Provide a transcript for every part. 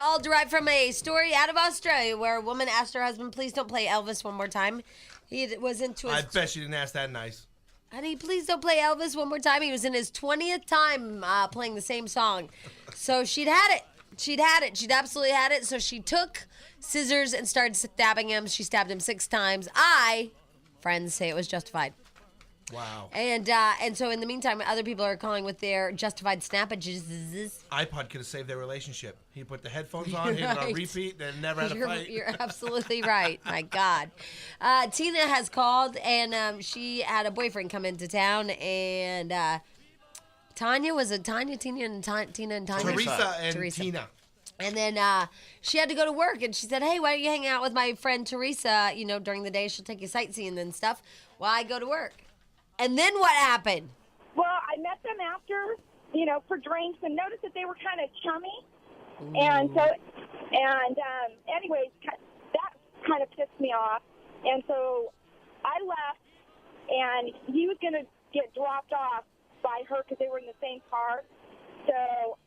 All derived from a story out of Australia where a woman asked her husband, please don't play Elvis one more time. He was into his... I bet she didn't ask that nice. Honey, please don't play Elvis one more time. He was in his 20th time playing the same song. So she'd had it. She'd absolutely had it. So she took scissors and started stabbing him. She stabbed him 6 times. Friends say it was justified. Wow. And so in the meantime, other people are calling with their justified snappages. iPod could have saved their relationship. He put the headphones on, hit it on repeat, and never had a fight. You're absolutely right. My God. Tina has called, and she had a boyfriend come into town, and Tina and Tanya? Teresa and Tina. And then she had to go to work, and she said, hey, why don't you hang out with my friend Teresa? You know, during the day, she'll take you sightseeing and stuff while I go to work. And then what happened? Well, I met them after, for drinks and noticed that they were kind of chummy. Ooh. Anyways, that kind of pissed me off. And so I left, and he was going to get dropped off by her because they were in the same car. So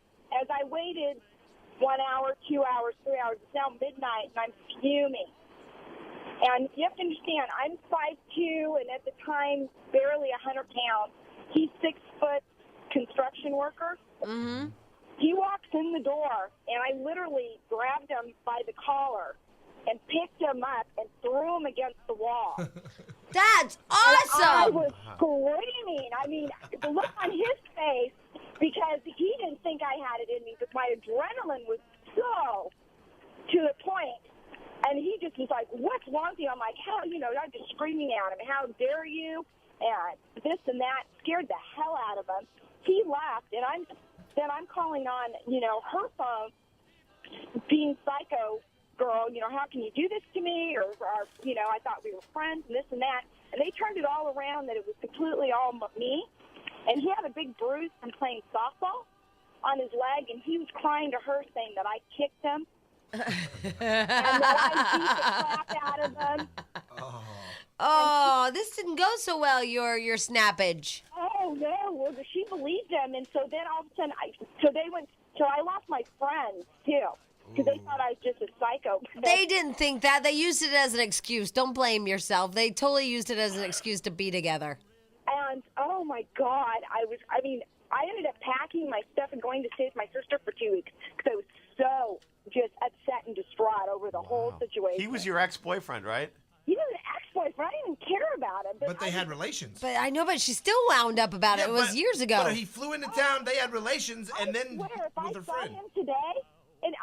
as I waited 1 hour, 2 hours, 3 hours, it's now midnight, and I'm fuming. And you have to understand, I'm 5'2", and at the time, barely 100 pounds. He's 6 foot construction worker. Mm-hmm. He walks in the door, and I literally grabbed him by the collar and picked him up and threw him against the wall. That's awesome! And I was screaming. I mean, the look on his face, because he didn't think I had it in me, but my adrenaline was so to the point. And he just was like, what's wrong with you? I'm like, hell, I'm just screaming at him. How dare you? And this and that scared the hell out of him. He left, and I'm calling on, her phone, being psycho girl, how can you do this to me? Or I thought we were friends and this and that. And they turned it all around that it was completely all me. And he had a big bruise from playing softball on his leg, and he was crying to her saying that I kicked him. And that I beat the crap out of them. Oh, this didn't go so well, your snappage. Oh, no. Well, she believed him, and so then all of a sudden, I lost my friends, too, because they thought I was just a psycho. They didn't think that. They used it as an excuse. Don't blame yourself. They totally used it as an excuse to be together. And, oh, my God, I ended up packing my stuff and going to stay with my sister for 2 weeks because I was so just upset and distraught over the whole situation. He was your ex-boyfriend, right? He was an ex-boyfriend. I didn't care about him. But they had relations. But I know, but she still wound up about it. It was years ago. But he flew into town, they had relations, and then with her friend. If I saw him today, and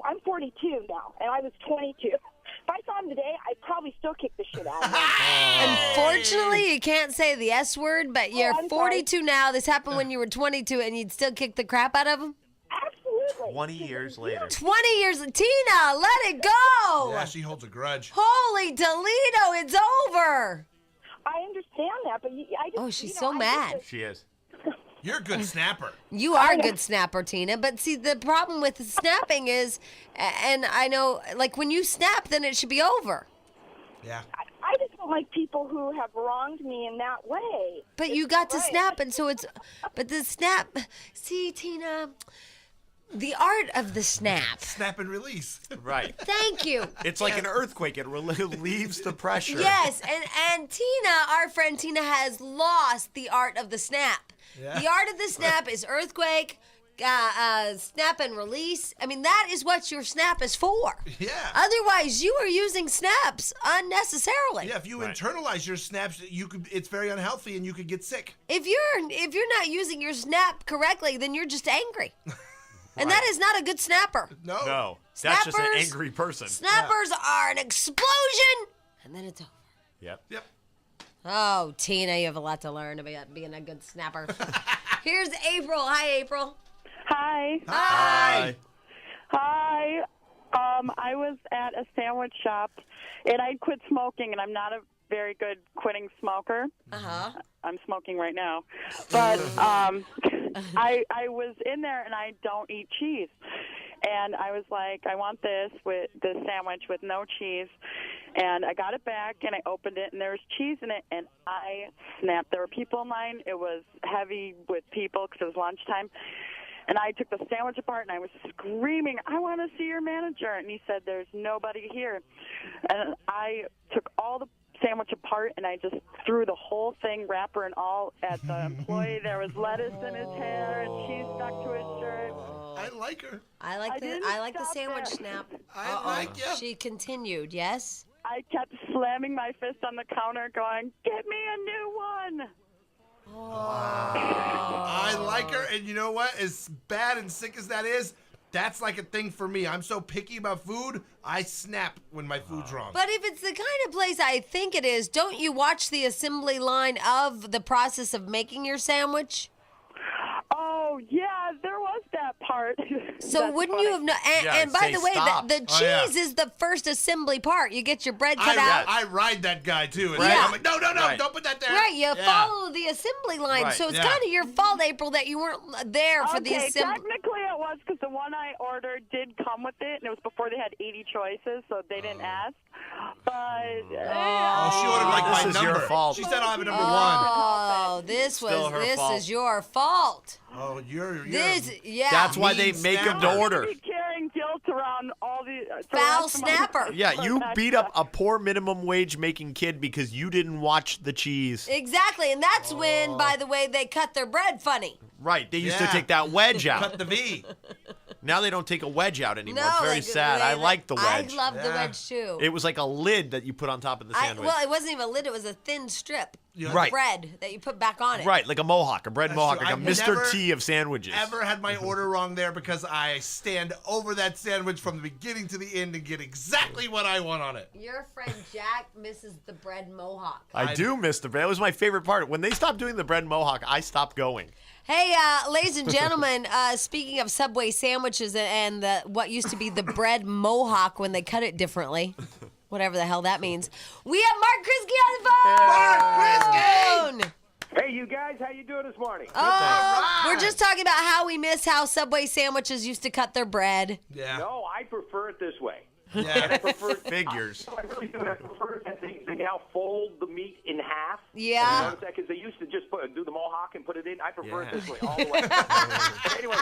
I'm 42 now, and I was 22. If I saw him today, I'd probably still kick the shit out of him. Unfortunately, you can't say the S word, but you're 42 now. This happened when you were 22, and you'd still kick the crap out of him? Absolutely. 20 years later. 20 years. Tina, let it go. Yeah, she holds a grudge. Holy Toledo, it's over. I understand that, but I just... Oh, she's so mad. She is. You're a good snapper. You are a good snapper, Tina. But see, the problem with snapping is, and I know, like, when you snap, then it should be over. Yeah. I just don't like people who have wronged me in that way. But you got to snap, and so it's... But the snap... See, Tina... The art of the snap. Snap and release. Right. Thank you. It's like an earthquake. It relieves the pressure. Yes, and Tina, our friend Tina, has lost the art of the snap. Yeah. The art of the snap is earthquake, snap and release. I mean, that is what your snap is for. Yeah. Otherwise, you are using snaps unnecessarily. Yeah, if you internalize your snaps, it's very unhealthy and you could get sick. If you're not using your snap correctly, then you're just angry. And that is not a good snapper. No. That's just an angry person. Snappers are an explosion, and then it's over. Yep. Oh, Tina, you have a lot to learn about being a good snapper. Here's April. Hi, April. Hi. Hi. Hi. I was at a sandwich shop, and I quit smoking, and I'm not a very good quitting smoker. Uh-huh. I'm smoking right now. But I was in there, and I don't eat cheese. And I was like, I want this sandwich with no cheese. And I got it back, and I opened it, and there was cheese in it, and I snapped. There were people in line. It was heavy with people because it was lunchtime. And I took the sandwich apart, and I was screaming, I want to see your manager. And he said, there's nobody here. And I took all the sandwich apart, and I just threw the whole thing, wrapper and all, at the employee. There was lettuce in his hair, and cheese stuck to his shirt. I like her. I like the sandwich snap. I like you. She continued, yes? I kept slamming my fist on the counter going, get me a new one. I like her, and you know what? As bad and sick as that is, that's like a thing for me. I'm so picky about food, I snap when my food's wrong. But if it's the kind of place I think it is, don't you watch the assembly line of the process of making your sandwich? Oh, yeah, there was that part. So That's wouldn't funny. you have known? And by say the way, stop. the cheese is the first assembly part. You get your bread cut out. I ride that guy, too. And Right. I'm like, no, Right. don't put that there. Right, you Yeah. follow the assembly line. Right. So it's Yeah. kind of your fault, April, that you weren't there for the Okay, assembly. technically it was because the one I ordered did come with it, and it was before they had 80 choices, so they didn't ask. But Oh, she ordered like This my is number. your fault. She said I'll have a number one. Oh, this Still her fault. is your fault. Oh, you're Yeah. That's why they Mean make him to snapper. order. be carrying guilt around all the Foul rest of my- snapper. Yeah, you beat up a poor minimum wage making kid because you didn't watch the cheese. Exactly, and that's when, by the way, they cut their bread funny. Right, they used to Yeah. take that wedge out. Cut the V. Now they don't take a wedge out anymore. No, It's very like, sad. I like the wedge. I love the Yeah. wedge too. It was like a lid that you put on top of the sandwich. Well, it wasn't even a lid; it was a thin strip of Right. bread that you put back on it. Right, like a mohawk, a bread That's mohawk, true. like a I've Mr. never T of sandwiches. Ever had my order wrong there because I stand over that sandwich from the beginning to the end and get exactly what I want on it. Your friend Jack misses the bread mohawk. I do miss the bread. That was my favorite part. When they stopped doing the bread mohawk, I stopped going. Hey, ladies and gentlemen, speaking of Subway sandwiches and what used to be the bread mohawk when they cut it differently, whatever the hell that means, we have Mark Kriske on the phone! Mark Kriske! Hey, you guys, how you doing this morning? Oh, we're just talking about how we miss how Subway sandwiches used to cut their bread. Yeah. No, I prefer it this way. Yeah. I prefer Figures. I really do. I prefer that they now fold the meat in half. Yeah. Because they used to just do the mohawk and put it in. I prefer Yeah. it this way all the way. But anyway,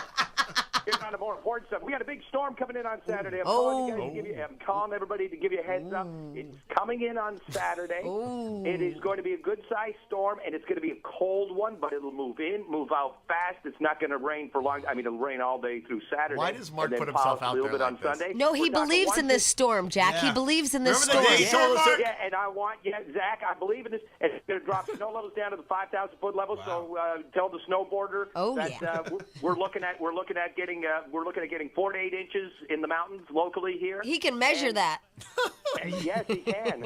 getting on to more important stuff. We got a big storm coming in on Saturday. I'm calling everybody to give you a heads up. It's coming in on Saturday. It is going to be a good-sized storm, and it's going to be a cold one, but it'll move in, move out fast. It's not going to rain for long. I mean, it'll rain all day through Saturday. Why does Mark and then put himself pop out a little there bit like on this? Sunday. No, he We're talking believes in 1 this storm, Jack. He Yeah. believes in this Remember the storm. day he told us that- Yeah, and I want, Zach, I believe in this. It's going to drop snow levels down to the 5,000-foot level. Wow. So tell the snowboarder that yeah. we're looking at getting 4 to 8 inches in the mountains locally here. He can measure that. Yes, he can.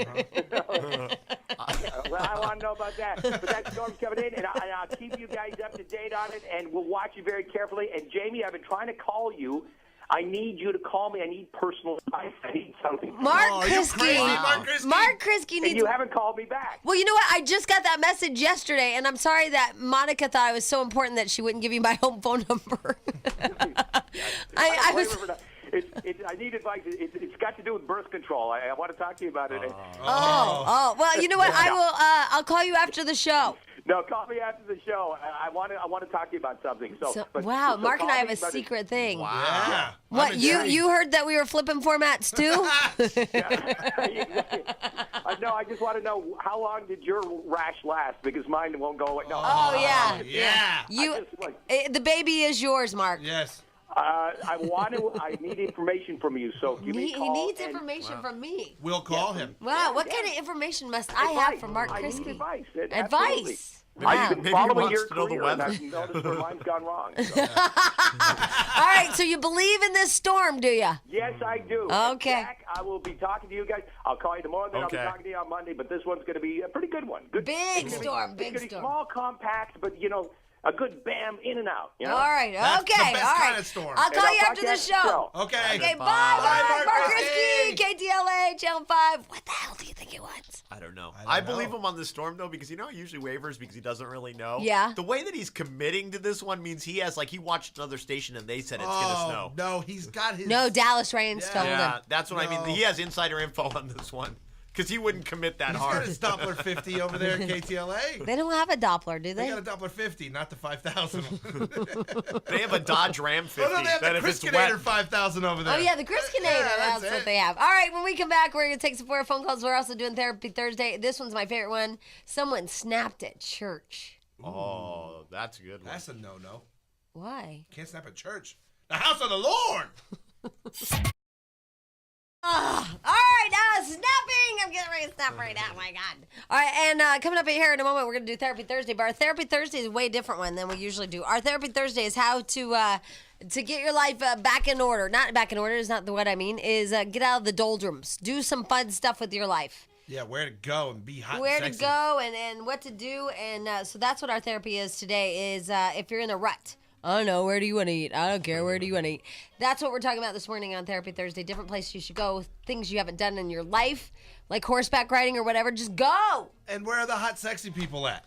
Well, I want to know about that. But that storm's coming in, and I'll keep you guys up to date on it, and we'll watch you very carefully. And Jamie, I've been trying to call you. I need you to call me. I need personal advice. I need something. Mark Oh, are you crazy, Mark Kriske? Mark Kriske And needs. you haven't called me back. Well, you know what? I just got that message yesterday, and I'm sorry that Monica thought it was so important that she wouldn't give you my home phone number. I was. I need advice. It's got to do with birth control. I want to talk to you about it. Oh, well, you know what? I will. I'll call you after the show. No, call me after the show. I want to talk to you about something. Wow, Mark and I have a call me, secret thing. Yeah. What I'm you intrigued. heard that we were flipping formats too? No, I just want to know how long did your rash last? Because mine won't go away. No. Oh yeah, Yeah. You, the baby is yours, Mark. Yes. I need information from you. So give me a He call. needs and- information from me. We'll call him. Wow, what kind of information must I have from Mark I need Kriske? advice. Advice. I've been Maybe he following wants your to know the career, and weather. I've noticed where mine's gone wrong. So. All right, so you believe in this storm, do you? Yes, I do. Okay. Jack, I will be talking to you guys. I'll call you tomorrow, then Okay. I'll be talking to you on Monday, but this one's going to be a pretty good one. Big It's gonna storm, it's big gonna be storm. small, compact, but, a good bam in and out. You know? All right, That's okay, the best all right. kind of storm. I'll And call I'll you talk after to the you show. Okay. Okay, bye, Bye, Mark Mark Kriske, Kriske. KTLA, Channel 5. What the hell do you think he wants? I don't know. I I don't believe know. him on the storm though because he usually wavers because he doesn't really know. Yeah. The way that he's committing to this one means he watched another station and they said it's gonna snow. No, he's got his. No, Dallas Raines told Yeah, him. that's what I No. mean. He has insider info on this one. Because he wouldn't commit that He's hard. got his Doppler 50 over there at KTLA. They don't have a Doppler, do They they? got a Doppler 50, not the 5000. They have a Dodge Ram 50. Oh, no, they have that the if it's Chriskinator wet, 5000 over there. Oh, yeah, the Chriskinator. Yeah, that's it. what they have. All right, when we come back, we're going to take some more phone calls. We're also doing Therapy Thursday. This one's my favorite one. Someone snapped at church. Oh, that's a good one. That's a no-no. Why? Can't snap at church. The house of the Lord. All right, snapping. I'm getting ready to snap right now. Oh, my God. All right, and coming up in here in a moment, we're going to do Therapy Thursday. But our Therapy Thursday is a way different one than we usually do. Our Therapy Thursday is how to get your life back in order. Not back in order is not what I mean. Is get out of the doldrums. Do some fun stuff with your life. Yeah, where to go and be hot Where and to sexy. go and what to do. And so that's what our therapy is today is if you're in a rut. I don't know. Where do you want to eat? I don't care. Where do you want to eat? That's what we're talking about this morning on Therapy Thursday. Different places you should go. Things you haven't done in your life, like horseback riding or whatever. Just go. And where are the hot, sexy people at?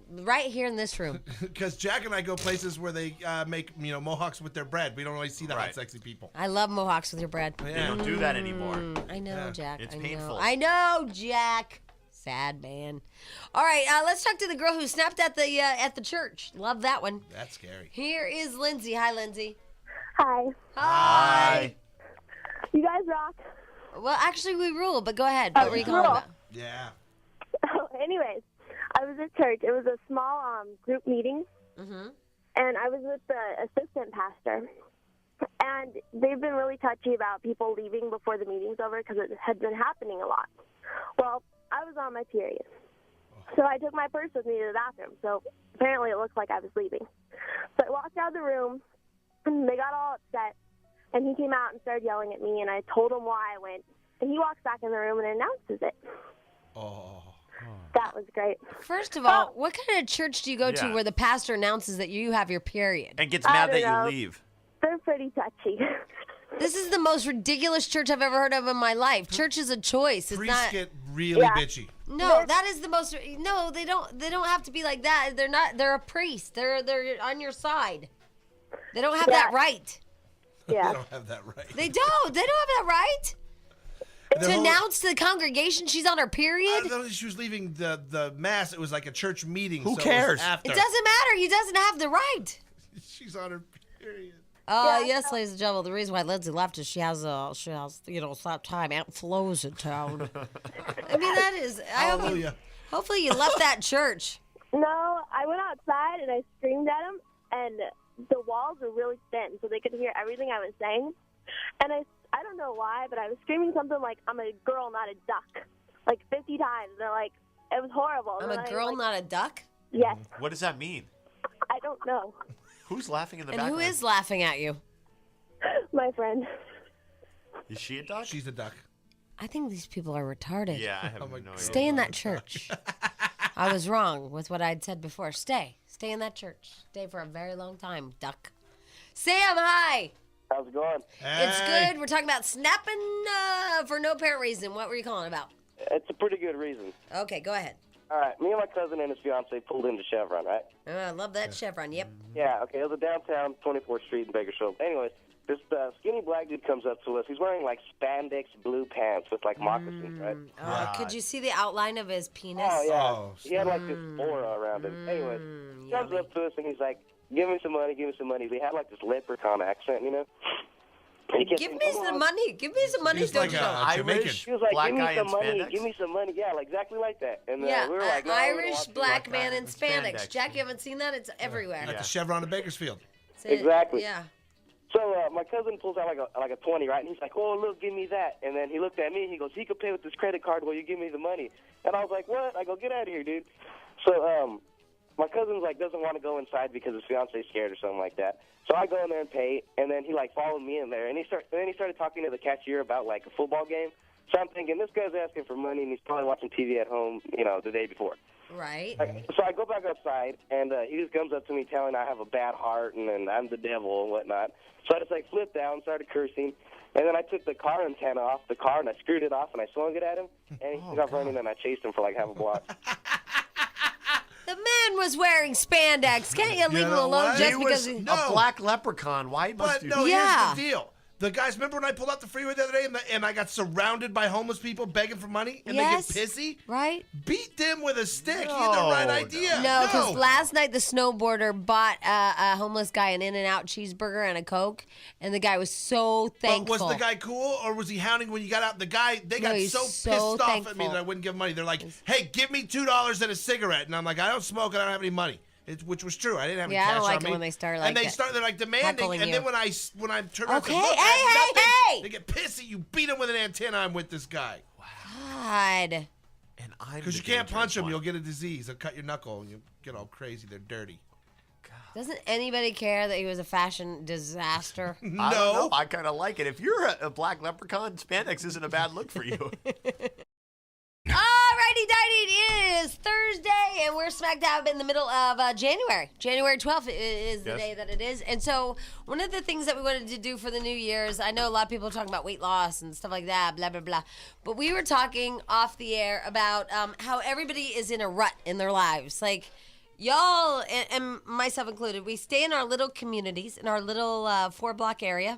Right here in this room. Because Jack and I go places where they make mohawks with their bread. We don't really see the hot, Right. sexy people. I love mohawks with your bread. They don't do that anymore. I know, Yeah. Jack. It's I painful. Know. I know, Jack. Sad man. All right, let's talk to the girl who snapped at the church. Love that one. That's scary. Here is Lindsay. Hi, Lindsay. Hi. Hi. You guys rock. Well, actually, we rule, but go ahead. What were you calling rule. about? Yeah. Anyways, I was at church. It was a small group meeting, Mm-hmm. and I was with the assistant pastor. And they've been really touchy about people leaving before the meeting's over because it had been happening a lot. Well, I was on my period. So I took my purse with me to the bathroom. So apparently it looked like I was leaving. So I walked out of the room, and they got all upset. And he came out and started yelling at me, and I told him why I went. And he walks back in the room and announces it. Oh. That was great. First of all, what kind of church do you go to Yeah. where the pastor announces that you have your period? And gets I mad don't that know. you leave. They're pretty touchy. This is the most ridiculous church I've ever heard of in my life. Church is a choice. It's Priests not. get really Yeah. bitchy. No, that is the most. No, they don't. They don't have to be like that. They're not. They're a priest. They're on your side. They don't have that Yeah. right. They Yeah. don't have that right. They don't. They don't have that right The to whole- announce to the congregation she's on her I period. thought she was leaving the mass. It was like a church meeting. Who so it was cares? after. It doesn't matter. He doesn't have the right. She's on her period. Yes, ladies and gentlemen. The reason why Lindsay left is she has some time outflows in town. I mean, that is. Hallelujah. Hopefully, you left that church. No, I went outside and I screamed at him, and the walls were really thin, so they could hear everything I was saying. And I don't know why, but I was screaming something like, "I'm a girl, not a duck," like 50 times. They're like, it was horrible. I'm And a I, girl, like, not a duck. Yes, What does that mean? I don't know. Who's laughing in the And background? who is laughing at you? My friend. Is she a dog? She's a duck. I think these people are retarded. Yeah, I have Oh my no God. idea. Stay in that church. I was wrong with what I'd said before. Stay in that church. Stay for a very long time, duck. Sam, hi. How's it going? It's Hey. good. We're talking about snapping for no apparent reason. What were you calling about? It's a pretty good reason. Okay, go ahead. All right, me and my cousin and his fiance pulled into Chevron, right? I love that chevron. Yep. Yeah, okay, it was a downtown 24th Street in Bakersfield. Anyways, this skinny black dude comes up to us. He's wearing, like, spandex blue pants with, like, moccasins, right? Could you see the outline of his penis? Oh, yeah. Oh, He had, like, this aura around him. Anyways, he comes yummy. up to us, and he's like, give me some money, give me some money. He had, like, this leprechaun accent, you know? And he kept Give saying, me "Come some on." money. Give me some money, He's don't like you a- know? Jamaican. Irish He was like, black give me guy in some money, spandex? give me some money. Yeah, like, exactly like that. And Yeah, we were like, no, we're gonna Irish watch it. black guy man in in spandex. spandex. Jack, you haven't seen that? It's everywhere. At Yeah. the Chevron in Bakersfield. Say it. Exactly. Yeah. So my cousin pulls out like a 20, right? And he's like, oh, look, give me that. And then he looked at me and he goes, he could pay with this credit card while you give me the money. And I was like, what? I go, get out of here, dude. So my cousin's like doesn't want to go inside because his fiance's scared or something like that. So I go in there and pay, and then he like followed me in there, and then he started talking to the cashier about like a football game. So I'm thinking this guy's asking for money, and he's probably watching TV at home, you know, the day before. Right. So I go back outside, and he just comes up to me telling I have a bad heart and I'm the devil and whatnot. So I just like flipped out and started cursing. And then I took the car antenna off the car and I screwed it off and I swung it at him. And he took off running and I chased him for like half a block. The man was wearing spandex. Can't you leave him know alone what? just He because was he... No. a black leprechaun. Why must But you? no, Yeah. here's the deal. The guys, remember when I pulled out the freeway the other day and I got surrounded by homeless people begging for money and Yes. they get pissy? Right? Beat them with a stick. You had the right idea. No, because last night the snowboarder bought a homeless guy an In-N-Out cheeseburger and a Coke, and the guy was so thankful. But was the guy cool, or was he hounding when you got out? They got he's so so pissed off at me thankful. that I wouldn't give him money. They're like, hey, give me $2 and a cigarette. And I'm like, I don't smoke and I don't have any money. Which was true. I didn't have any Yeah, I cash don't like on it me. when they start and like they start, they're like demanding. heckling And you. then when I turn around Okay, and look, I hey, have nothing, hey! they get pissy. You beat him with an antenna. I'm with this guy. God. And I'm Because the you can't dangerous punch them. one. You'll get a disease. They'll cut your knuckle and you'll get all crazy. They're dirty. Doesn't anybody care that he was a fashion disaster? I don't know. I kind of like it. If you're a black leprechaun, spandex isn't a bad look for you. Alrighty, dighty, it is Thursday, and we're smack dab in the middle of January. January 12th is the Yes. day that it is. And so one of the things that we wanted to do for the New Year's, I know a lot of people are talking about weight loss and stuff like that, blah, blah, blah. But we were talking off the air about how everybody is in a rut in their lives. Like, y'all, and myself included, we stay in our little communities, in our little 4-block area.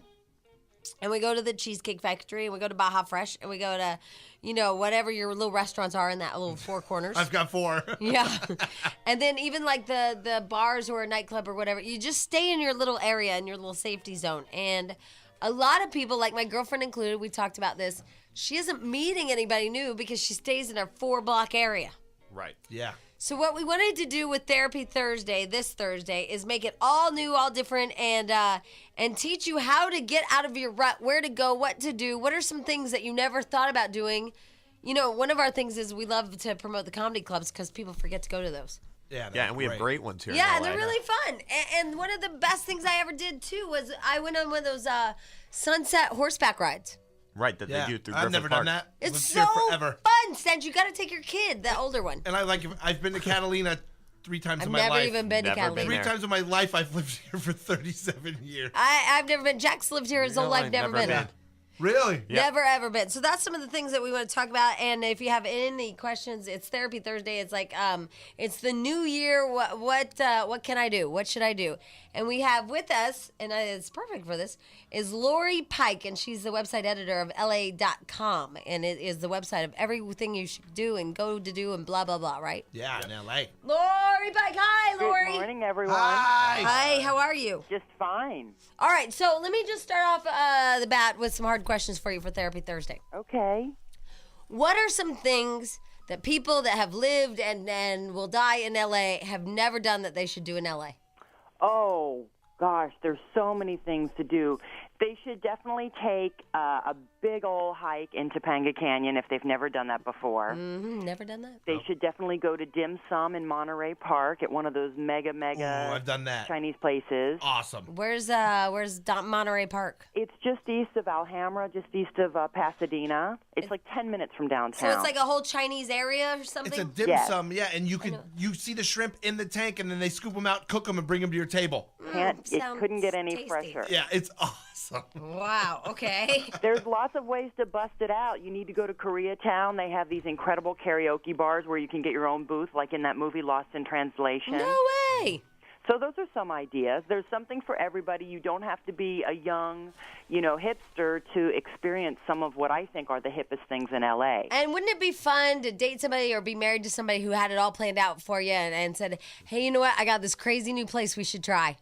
And we go to the Cheesecake Factory, and we go to Baja Fresh, and we go to, whatever your little restaurants are in that little 4 corners. I've got 4. Yeah. And then even like the bars or a nightclub or whatever, you just stay in your little area, in your little safety zone. And a lot of people, like my girlfriend included, we talked about this, she isn't meeting anybody new because she stays in her 4-block area. Right. Yeah. So what we wanted to do with Therapy Thursday, this Thursday, is make it all new, all different, and teach you how to get out of your rut, where to go, what to do, what are some things that you never thought about doing. One of our things is we love to promote the comedy clubs because people forget to go to those. Yeah, Yeah, and we have great ones here. in Yeah, and LA. they're really fun. And one of the best things I ever did, too, was I went on one of those sunset horseback rides. Right, that Yeah. they do through I've Griffith never Park. done that. It's Lived so here forever. fun, Stench. You got to take your kid, the older one. And I've been to Catalina 3 times I've in my never life. even been to Never Catalina. been 3 there. times in my life. I've lived here for 37 years. I've never been. Jack's lived here his whole No, life, I've never been. Really? Yeah. Never ever been. So that's some of the things that we want to talk about. And if you have any questions, it's Therapy Thursday. It's like it's the new year. What can I do? What should I do? And we have with us, and it's perfect for this, is Laurie Pike, and she's the website editor of LA.com, and it is the website of everything you should do and go to do and blah blah blah. Right? Yeah, in L.A. Laurie Pike. Hi, Laurie. Good morning, everyone. Hi. Hi. How are you? Just fine. All right. So let me just start off the bat with some hard questions for you for Therapy Thursday. Okay. What are some things that people that have lived and will die in LA have never done that they should do in LA? Oh, gosh, there's so many things to do. They should definitely take a big old hike in Topanga Canyon if they've never done that before. Never done that? They should definitely go to Dim Sum in Monterey Park at one of those mega Ooh, I've done that. Chinese places. Awesome. Where's Monterey Park? It's just east of Alhambra, just east of Pasadena. It's like 10 minutes from downtown. So it's like a whole Chinese area or something? It's a dim Yes. sum, yeah, and you see the shrimp in the tank, and then they scoop them out, cook them, and bring them to your table. It sounds couldn't get any tasty. fresher. Yeah, it's awesome. Wow, okay. There's lots of ways to bust it out. You need to go to Koreatown. They have these incredible karaoke bars where you can get your own booth, like in that movie Lost in Translation. No way. So those are some ideas. There's something for everybody. You don't have to be a young, hipster to experience some of what I think are the hippest things in L.A. And wouldn't it be fun to date somebody or be married to somebody who had it all planned out for you and said, hey, you know what? I got this crazy new place we should try.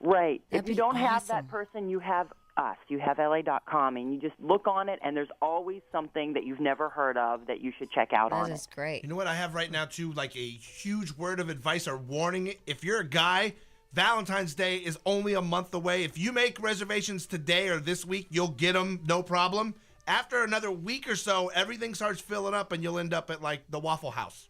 Right. That'd If you be don't have awesome. that person, you have us. You have LA.com, and you just look on it, and there's always something that you've never heard of that you should check out on That it. is great. You know what I have right now, too? Like a huge word of advice or warning. If you're a guy, Valentine's Day is only a month away. If you make reservations today or this week, you'll get them, no problem. After another week or so, everything starts filling up, and you'll end up at, like, the Waffle House.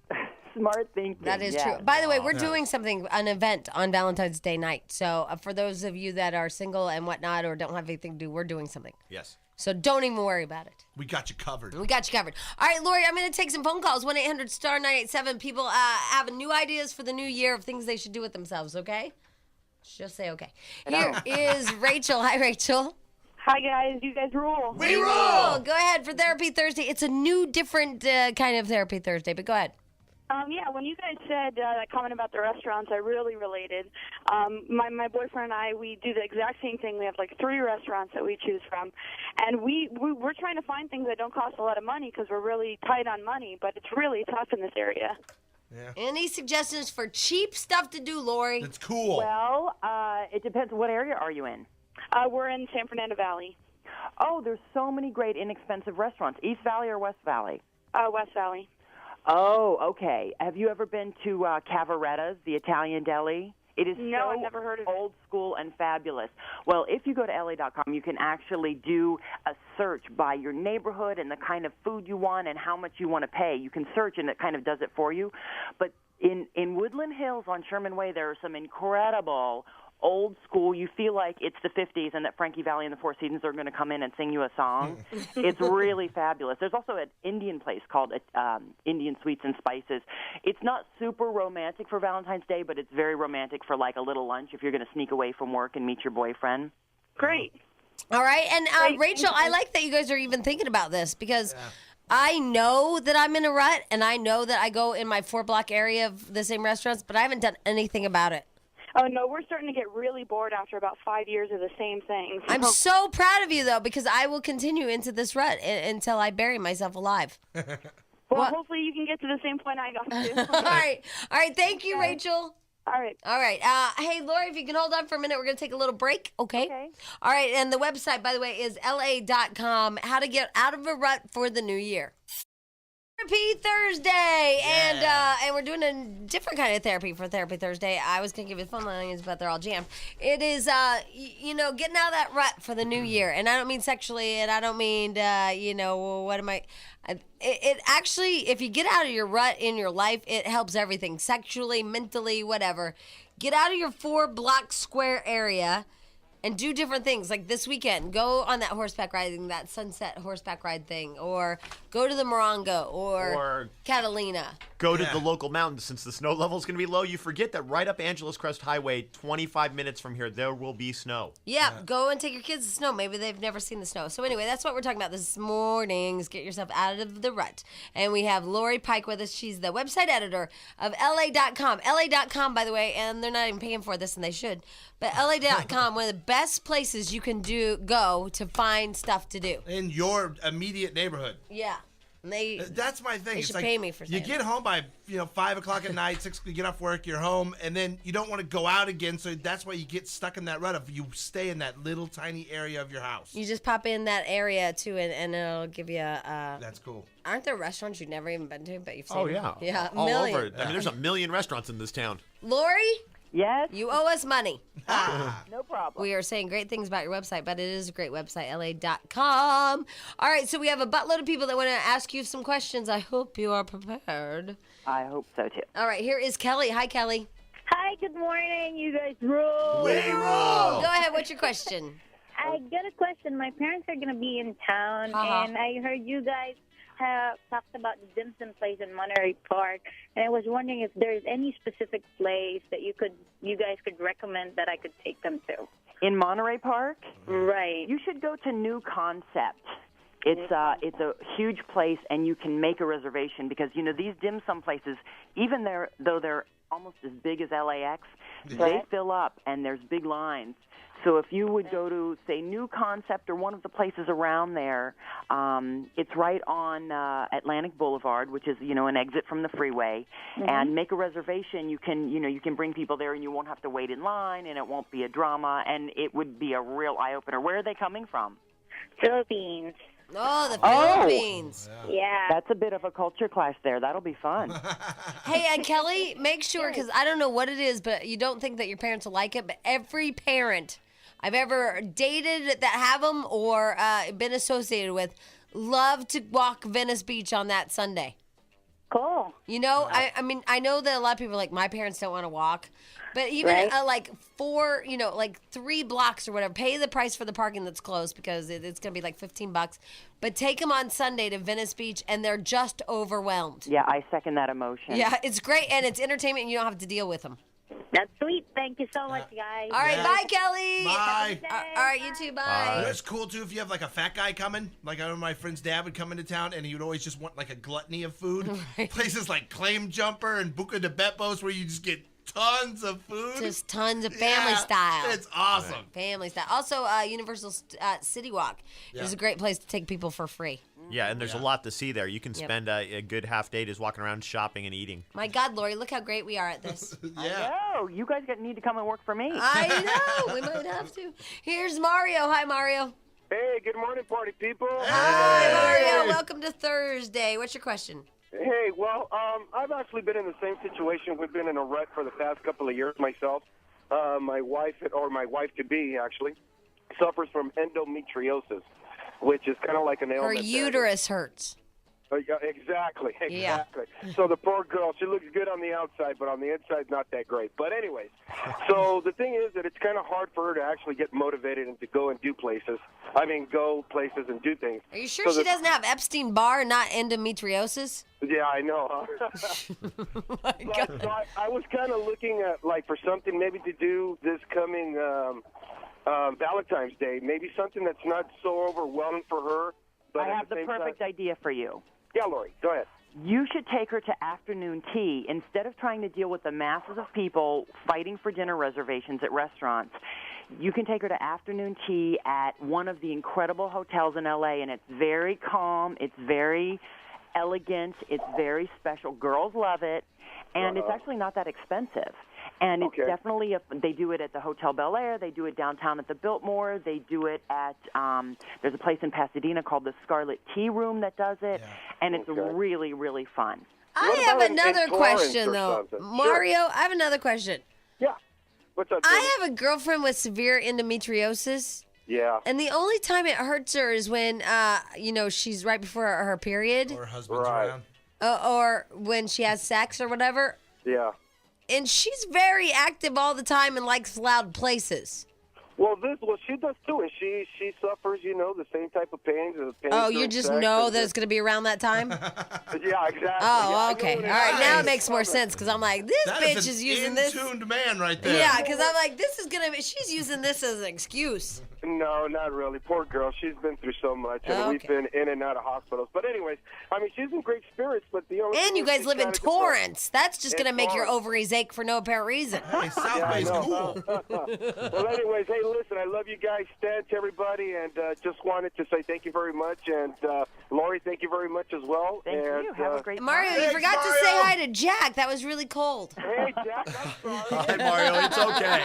Smart thinking. That is yes. true. By the way, we're doing an event on Valentine's Day night. So for those of you that are single and whatnot or don't have anything to do, we're doing something. Yes. So don't even worry about it. We got you covered. We got you covered. All right, Lori, I'm going to take some phone calls. 1-800-STAR-987. People have new ideas for the new year of things they should do with themselves, okay? Just say okay. Here is Rachel. Hi, Rachel. Hi, guys. You guys rule. We roll! Go ahead for Therapy Thursday. It's a new, different kind of Therapy Thursday, but go ahead. Yeah, when you guys said that comment about the restaurants, I really related. My boyfriend and I, we do the exact same thing. We have like 3 restaurants that we choose from, and we're trying to find things that don't cost a lot of money because we're really tight on money, but it's really tough in this area. Yeah. Any suggestions for cheap stuff to do, Lori? It's cool. Well, it depends. What area are you in? We're in San Fernando Valley. Oh, there's so many great inexpensive restaurants. East Valley or West Valley? West Valley. Oh, okay. Have you ever been to Cavaretta's, the Italian deli? It is No, so I've never heard of it. old school and fabulous. Well, if you go to LA.com, you can actually do a search by your neighborhood and the kind of food you want and how much you want to pay. You can search, and it kind of does it for you. But in Woodland Hills on Sherman Way, there are some incredible old school. You feel like it's the 50s and that Frankie Valli and the Four Seasons are going to come in and sing you a song. It's really fabulous. There's also an Indian place called Indian Sweets and Spices. It's not super romantic for Valentine's Day, but it's very romantic for like a little lunch if you're going to sneak away from work and meet your boyfriend. Great. All right, and Rachel, I like that you guys are even thinking about this because I know that I'm in a rut, and I know that I go in my 4-block area of the same restaurants, but I haven't done anything about it. Oh, no, we're starting to get really bored after about 5 years of the same thing. I'm so proud of you, though, because I will continue into this rut until I bury myself alive. Well, hopefully you can get to the same point I got to. All right. Thank you, Rachel. All right. Hey, Lori, if you can hold on for a minute, we're going to take a little break, okay? All right, and the website, by the way, is la.com, how to get out of a rut for the new year. Therapy Thursday, and we're doing a different kind of therapy for Therapy Thursday. I was going to give you the phone lines, but they're all jammed. It is, getting out of that rut for the new year, and I don't mean sexually, and I don't mean, what am I? It actually, if you get out of your rut in your life, it helps everything, sexually, mentally, whatever. Get out of your 4-block square area and do different things. Like this weekend, go on that horseback riding, that sunset horseback ride thing, or go to the Morongo or Catalina. Go to the local mountains. Since the snow level is going to be low, you forget that right up Angeles Crest Highway, 25 minutes from here, there will be snow. Yeah, go and take your kids to snow. Maybe they've never seen the snow. So anyway, that's what we're talking about this morning, is get yourself out of the rut. And we have Laurie Pike with us. She's the website editor of LA.com. LA.com, by the way, and they're not even paying for this, and they should. But LA.com, one of the best places you can go to find stuff to do. In your immediate neighborhood. Yeah. And That's my thing. They It's should like, pay me for you saying get home by 5 o'clock at night, 6, you get off work, you're home, and then you don't want to go out again. So that's why you get stuck in that rut of you stay in that little tiny area of your house. You just pop in that area too, and it'll give you That's cool. Aren't there restaurants you've never even been to, but you've seen? Oh, yeah. Yeah, All million. over. I mean, there's a million restaurants in this town. Lori, Yes? you owe us money. No problem. We are saying great things about your website, but it is a great website, la.com. All right, so we have a buttload of people that want to ask you some questions. I hope you are prepared. I hope so, too. All right, here is Kelly. Hi, Kelly. Hi, good morning. You guys rule. We roll! Go ahead. What's your question? I got a question. My parents are going to be in town, and I heard you guys have talked about the dim sum place in Monterey Park, and I was wondering if there's any specific place that you guys could recommend that I could take them to. In Monterey Park? Right. You should go to New Concept. It's a huge place, and you can make a reservation because, these dim sum places, even though they're almost as big as LAX, they fill up, and there's big lines. So if you would go to, say, New Concept or one of the places around there, it's right on Atlantic Boulevard, which is, an exit from the freeway, and make a reservation. You can bring people there, and you won't have to wait in line, and it won't be a drama, and it would be a real eye-opener. Where are they coming from? Philippines. Oh, the Philippines. Yeah. That's a bit of a culture clash there. That'll be fun. Hey, Kelly, make sure, because I don't know what it is, but you don't think that your parents will like it, but every parent I've ever dated that have them or been associated with love to walk Venice Beach on that Sunday. Cool. I mean, I know that a lot of people are like, my parents don't want to walk. But even like 3 blocks or whatever, pay the price for the parking that's closed because it's going to be like $15. But take them on Sunday to Venice Beach, and they're just overwhelmed. Yeah, I second that emotion. Yeah, it's great, and it's entertainment, and you don't have to deal with them. That's sweet. Thank you so much, guys. All right, bye, Kelly. Bye. All right, you too. Bye. It's cool too if you have like a fat guy coming. Like I know my friend's dad would come into town and he would always just want like a gluttony of food. Places like Claim Jumper and Buca de Beppo's where you just get tons of food. Just tons of family style. It's awesome. Family style. Also, Universal City Walk is a great place to take people for free. Yeah, and there's a lot to see there. You can spend a good half day just walking around shopping and eating. My God, Lori, look how great we are at this. Oh, you guys need to come and work for me. I know. We might have to. Here's Mario. Hi, Mario. Hey, good morning, party people. Hi, Mario. Welcome to Thursday. What's your question? Hey, well, I've actually been in the same situation. We've been in a rut for the past couple of years myself. My wife, or my wife-to-be, actually, suffers from endometriosis, which is kind of like an ailment. Her uterus hurts. Yeah, exactly. Yeah. So the poor girl, she looks good on the outside, but on the inside, not that great. But anyways, so the thing is that it's kind of hard for her to actually get motivated and to go and do places. Go places and do things. Are you sure she doesn't have Epstein-Barr and not endometriosis? Yeah, I know. Huh? So I was kind of looking at, like, for something maybe to do this coming Valentine's Day, maybe something that's not so overwhelming for her. But I have the perfect idea for you. Yeah, Lori, go ahead. You should take her to afternoon tea. Instead of trying to deal with the masses of people fighting for dinner reservations at restaurants, you can take her to afternoon tea at one of the incredible hotels in L.A., and it's very calm, it's very elegant, it's very special. Girls love it, and it's actually not that expensive. And it's definitely, they do it at the Hotel Bel Air, they do it downtown at the Biltmore, they do it at, there's a place in Pasadena called the Scarlet Tea Room that does it, and it's really, really fun. I have another question, though. Mario, I have another question. Yeah. What's up, I have a girlfriend with severe endometriosis. Yeah. And the only time it hurts her is when, she's right before her period. Or her husband's around. Or when she has sex or whatever. Yeah. And she's very active all the time and likes loud places. Well, she does too, and she suffers, the same type of pains. Oh, you just know that it's going to be around that time? Yeah, exactly. Oh, yeah, okay. All right, now it makes more sense because I'm like, this bitch is using this. In-tuned man right there. Yeah, because I'm like, she's using this as an excuse. No, not really. Poor girl. She's been through so much, and we've been in and out of hospitals. But anyways, she's in great spirits, but the only And you guys live in Torrance. That's just going to make your ovaries ache for no apparent reason. Hey, South Bay's cool. Well, anyways, hey, listen, I love you guys, Stench, everybody, and just wanted to say thank you very much. And Laurie, thank you very much as well. Thank you. Have a great Mario, you forgot to say hi to Jack. That was really cold. Hey, Jack, I'm sorry. Hi, Mario. It's okay.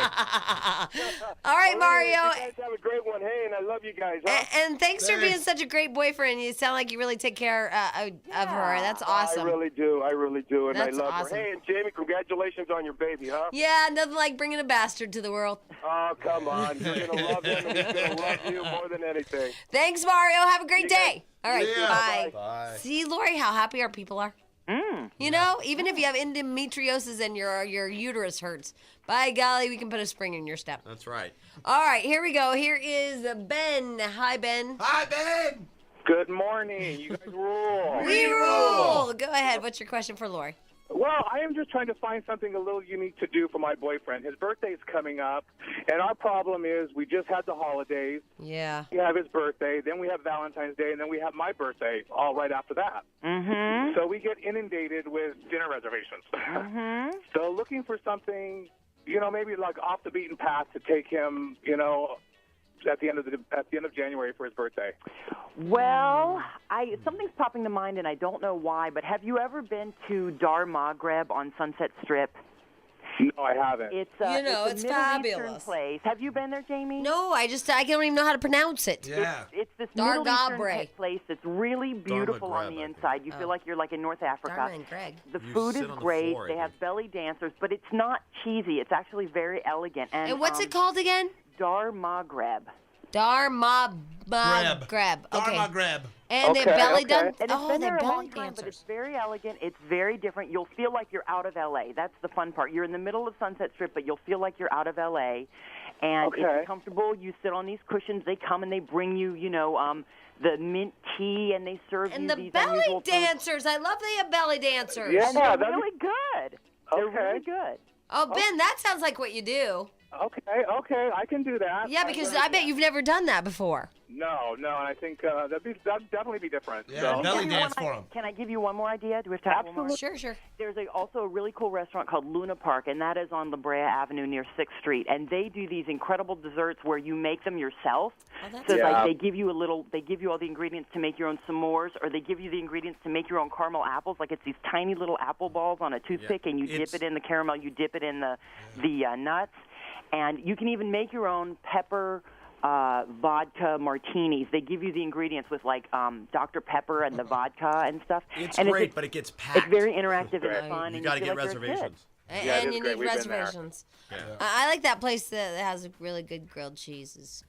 All right, Mario. You guys have a great one. Hey, and I love you guys. Huh? And thanks for being such a great boyfriend. You sound like you really take care of her. That's awesome. I really do. And That's I love awesome. her. Hey, and Jamie, congratulations on your baby, huh? Yeah, nothing like bringing a bastard to the world. Oh, come on. You're going to love him, and he's going to love you more than anything. Thanks, Mario. Have a great day. All right, Yeah. bye. See, Lori, how happy our people are? Even if you have endometriosis and your uterus hurts, by golly, we can put a spring in your step. That's right. All right, here we go. Here is Ben. Hi, Ben. Hi, Ben. Good morning. You guys rule. We rule. Go ahead. What's your question for Lori? Well, I am just trying to find something a little unique to do for my boyfriend. His birthday is coming up, and our problem is we just had the holidays. Yeah. We have his birthday, then we have Valentine's Day, and then we have my birthday all right after that. Mm-hmm. So we get inundated with dinner reservations. Mm-hmm. So looking for something, maybe like off the beaten path to take him, at the end of January for his birthday. Well, something's popping to mind, and I don't know why, but have you ever been to Dar Maghreb on Sunset Strip? No, I haven't. It's it's a Middle Eastern fabulous place. Have you been there, Jamie? No, I don't even know how to pronounce it. Yeah. It's this Dar Middle Eastern Gabre. place that's really beautiful on the Maghreb, I inside. You feel like you're like in North Africa. Dharma and Greg. The You food sit is on the great. floor, I They have think. belly dancers, but it's not cheesy. It's actually very elegant. And what's it called again? Dar Maghreb. Dar Maghreb. Okay. Dharma grab. And they're belly done. And it's been they're there a belly long time, but it's dancers. very elegant. It's very different. You'll feel like you're out of L.A. That's the fun part. You're in the middle of Sunset Strip, but you'll feel like you're out of L.A. And it's comfortable. You sit on these cushions. They come and they bring you, the mint tea, and they serve And you the these belly unusual foods. dancers. I love they have belly dancers. Yeah, And they're really good. They're really good. Oh, Ben, that sounds like what you do. Okay, I can do that. Yeah, because I bet you've never done that before. No, and I think that'd definitely be different. Yeah, So. belly dance for him. Can I give you one more idea? Do we have time for one more? Sure. There's also a really cool restaurant called Luna Park, and that is on La Brea Avenue near 6th Street. And they do these incredible desserts where you make them yourself. So like they give you all the ingredients to make your own s'mores, or they give you the ingredients to make your own caramel apples. Like it's these tiny little apple balls on a toothpick, and you dip it in the caramel, you dip it in the nuts, and you can even make your own pepper vodka martinis. They give you the ingredients with like Dr. Pepper and the vodka and stuff. It's and great, but it gets packed. It's very interactive and fun. You and got to feel get like you're a kid. reservations. And you need reservations. I like that place that has really good grilled cheeses.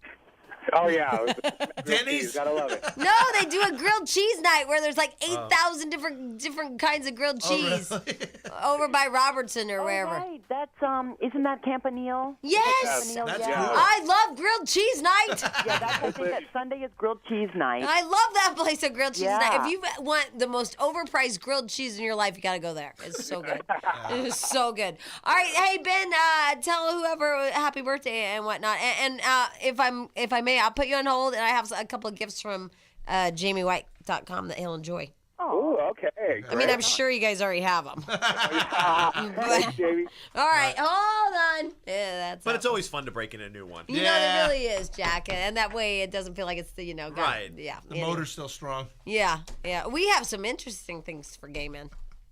Oh yeah, Denny's. Gotta love it. No, they do a grilled cheese night where there's like 8,000 different kinds of grilled cheese over by Robertson or wherever. Right, that's isn't that Campanile? Yes, Campanile, that's yeah. cool. I love grilled cheese night. Yeah, I think that Sunday is grilled cheese night. I love that place of grilled cheese Yeah. night. If you want the most overpriced grilled cheese in your life, you got to go there. It's so good. It is so good. All right, hey Ben, tell whoever happy birthday and whatnot. And if I may, I'll put you on hold, and I have a couple of gifts from JamieWhite.com that he'll enjoy. Oh, okay. Great. I mean, I'm sure you guys already have them. Thanks, Jamie. All right, hold on. Yeah, that's. But it's always fun to break in a new one. You know, it really is, Jack, and that way it doesn't feel like it's the right. Yeah, The motor's still strong. Yeah. We have some interesting things for gay men.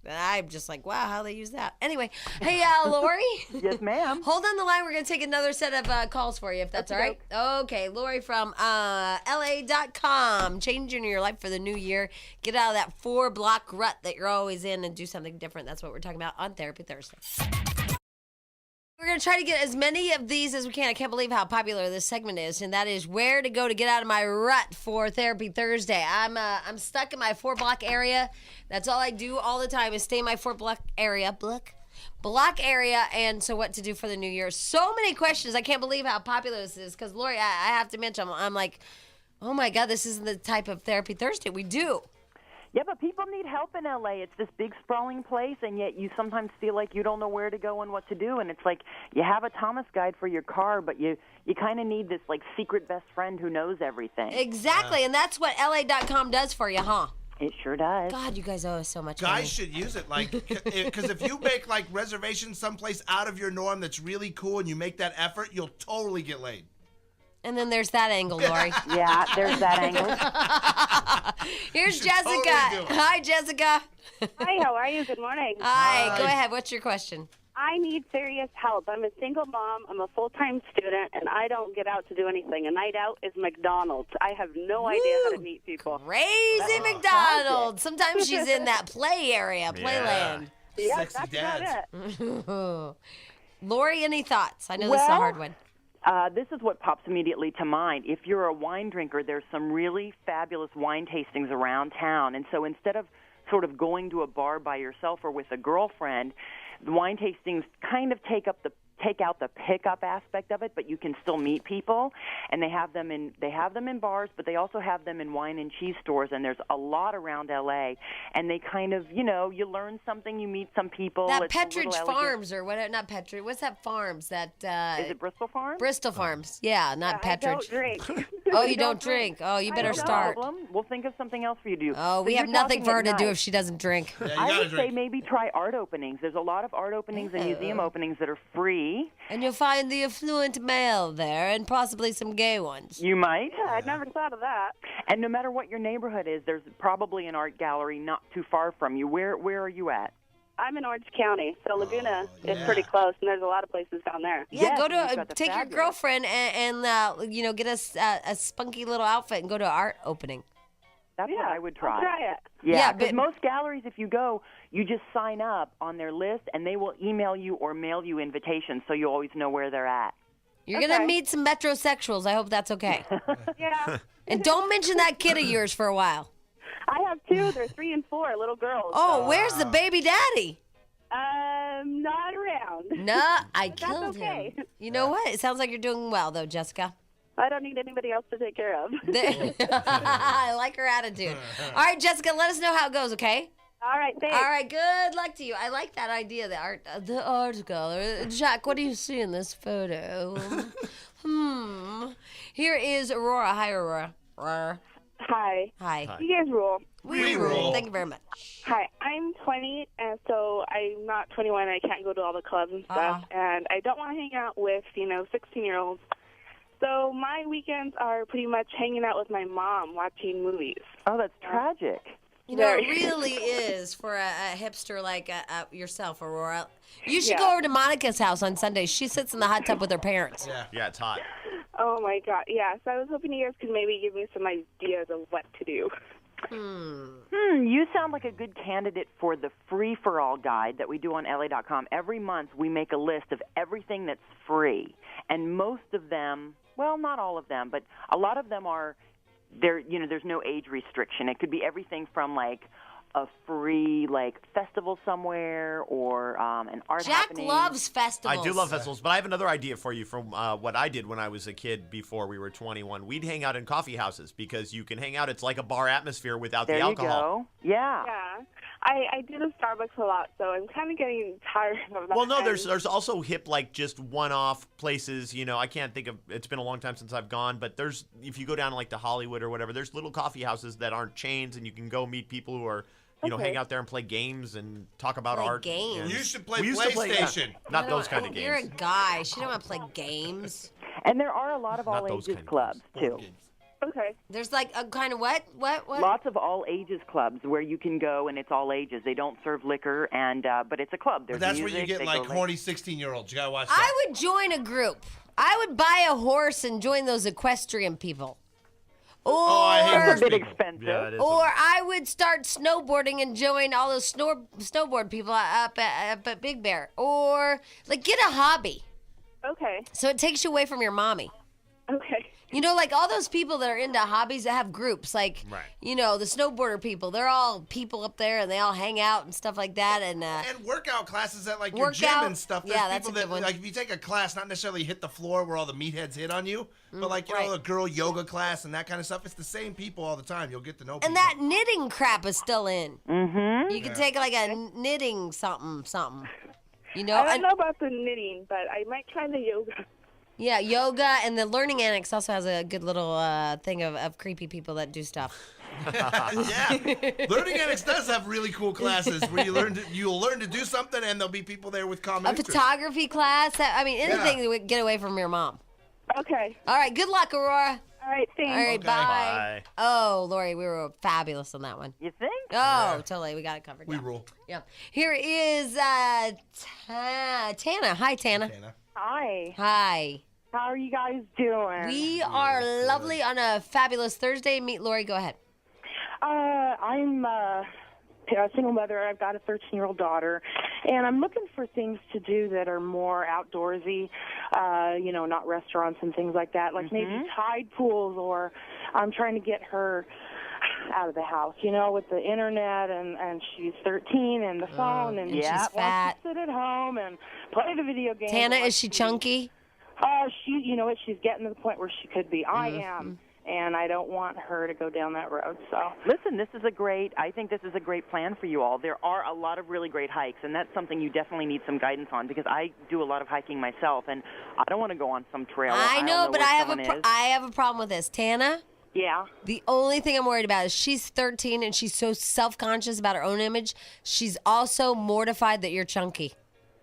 I'm just like, wow, how they use that. Anyway, hey, Lori. Yes, ma'am. Hold on the line. We're going to take another set of calls for you, if that's all right. Okay, Lori from LA.com. Changing your life for the new year. Get out of that 4-block rut that you're always in and do something different. That's what we're talking about on Therapy Thursday. We're going to try to get as many of these as we can. I can't believe how popular this segment is, and that is where to go to get out of my rut for Therapy Thursday. I'm stuck in my 4-block area. That's all I do all the time is stay in my 4-block area. Block area, and so what to do for the new year. So many questions. I can't believe how popular this is because, Lori, I have to mention, I'm like, oh, my God, this isn't the type of Therapy Thursday we do. Yeah, but people need help in LA. It's this big sprawling place, and yet you sometimes feel like you don't know where to go and what to do. And it's like you have a Thomas guide for your car, but you kind of need this like secret best friend who knows everything. Exactly, and that's what LA.com does for you, huh? It sure does. God, you guys owe us so much Guys money. should use it, like, because if you make like reservations someplace out of your norm that's really cool, and you make that effort, you'll totally get laid. And then there's that angle, Lori. Yeah, there's that angle. Here's You should Jessica. totally do it. Hi, Jessica. Hi, how are you? Good morning. Hi, go ahead. What's your question? I need serious help. I'm a single mom. I'm a full-time student, and I don't get out to do anything. A night out is McDonald's. I have no idea how to meet people. Crazy McDonald's. Sometimes she's in that play area, playland. Yeah, Sexy that's dads. about it. Lori, any thoughts? I know this is a hard one. This is what pops immediately to mind. If you're a wine drinker, there's some really fabulous wine tastings around town. And so instead of sort of going to a bar by yourself or with a girlfriend, the wine tastings kind of take out the pickup aspect of it, but you can still meet people. And they have them in bars, but they also have them in wine and cheese stores, and there's a lot around LA. And they kind of, you learn something, you meet some people. That It's a little Pettridge elegant. Farms or whatever, not Pettridge. What's that Farms? That Is it Bristol Farms? Bristol Farms. Yeah, not I don't Pettridge. drink. Oh, you don't drink. Oh, you better No start. problem. We'll think of something else for you to do. Oh, we So have you're nothing talking for her at to do night. if she doesn't drink. Yeah, you I gotta would say drink. maybe try art openings. There's a lot of art openings and museum openings that are free. And you'll find the affluent male there and possibly some gay ones. You might. Yeah, I'd never thought of that. And no matter what your neighborhood is, there's probably an art gallery not too far from you. Where are you at? I'm in Orange County, so Laguna is yeah. pretty close, and there's a lot of places down there. Yeah, Yes, go and you've to got the take your fabulous- girlfriend and get us a spunky little outfit and go to art opening. That's what I would try. I'll try it. Yeah, Yeah, but- because most galleries, if you go, you just sign up on their list, and they will email you or mail you invitations, so you always know where they're at. You're gonna Okay. meet some metrosexuals. I hope that's okay. Yeah. And don't mention that kid of yours for a while. I have two. They're 3 and 4, little girls. Oh, where's the baby daddy? Not around. Nah, I But that's killed okay. him. You know what? It sounds like you're doing well, though, Jessica. I don't need anybody else to take care of. I like her attitude. All right, Jessica, let us know how it goes, okay? All right, thanks. All right, good luck to you. I like that idea, the art gallery. Jack, what do you see in this photo? Here is Aurora. Hi, Aurora. Hi. Hi. You guys rule. We rule. Thank you very much. Hi, I'm 20, and so I'm not 21. I can't go to all the clubs and stuff, and I don't want to hang out with, 16-year-olds. So my weekends are pretty much hanging out with my mom, watching movies. Oh, that's tragic. You know, it really is for a hipster like yourself, Aurora. You should go over to Monica's house on Sundays. She sits in the hot tub with her parents. Yeah, it's hot. Oh, my God. Yeah, so I was hoping you guys could maybe give me some ideas of what to do. You sound like a good candidate for the free-for-all guide that we do on LA.com. Every month we make a list of everything that's free. And most of them, well, not all of them, but a lot of them are, there's no age restriction. It could be everything from, like, a free, festival somewhere or an art happening. Jack loves festivals. I do love festivals, but I have another idea for you from what I did when I was a kid before we were 21. We'd hang out in coffee houses because you can hang out. It's like a bar atmosphere without the alcohol. There you go. Yeah. Yeah. I do the Starbucks a lot, so I'm kind of getting tired of that. Well, no, there's also hip, just one-off places. I can't think of, it's been a long time since I've gone, but if you go down to Hollywood or whatever, there's little coffee houses that aren't chains, and you can go meet people who are, hang out there and play games and talk about art. Games. You should play PlayStation. Not those kind of games. You're a guy. She don't want to play games. And there are a lot of all-ages clubs, too. Okay. There's a kind of what? Lots of all-ages clubs where you can go, and it's all ages. They don't serve liquor, but it's a club. There's That's music, where you get horny 16-year-olds. You gotta watch that. I would join a group. I would buy a horse and join those equestrian people. Or, I hate That's a bit people. expensive. Yeah, it is. Or I would start snowboarding and join all those snowboard people up at Big Bear. Or get a hobby. Okay. So it takes you away from your mommy. Okay. All those people that are into hobbies that have groups, the snowboarder people, they're all people up there and they all hang out and stuff like that. And workout classes at your gym and stuff. There's that's people a good one. if you take a class, not necessarily hit the floor where all the meatheads hit on you, but a girl yoga class and that kind of stuff. It's the same people all the time. You'll get to know people. And that knitting crap is still in. Mm-hmm. You can take a knitting something. I don't know about the knitting, but I might try the yoga. Yeah, yoga, and the Learning Annex also has a good little thing of creepy people that do stuff. Yeah, Learning Annex does have really cool classes where you'll learn to do something, and there'll be people there with common interests. Photography class. Anything to get away from your mom. Okay. All right, good luck, Aurora. All right, thanks. All right, Okay. bye. Oh, Lori, we were fabulous on that one. You think? Oh, totally. We got it covered. We yeah. rule. Yeah. Here is Tana. Hi, Tana. Hi. Hi. How are you guys doing? We are lovely on a fabulous Thursday. Meet Lori. Go ahead. I'm a single mother. I've got a 13-year-old daughter, and I'm looking for things to do that are more outdoorsy, not restaurants and things like that, like maybe tide pools, or I'm trying to get her out of the house, with the internet, and she's 13 and the phone, and she's wants fat. to sit at home and play the video game. Tana, is she chunky? She's getting to the point where she could be. I am. And I don't want her to go down that road. So listen, I think this is a great plan for you all. There are a lot of really great hikes, and that's something you definitely need some guidance on, because I do a lot of hiking myself, and I don't want to go on some trail. I know, but I have a problem with this. Tana? Yeah. The only thing I'm worried about is she's 13 and she's so self-conscious about her own image. She's also mortified that you're chunky.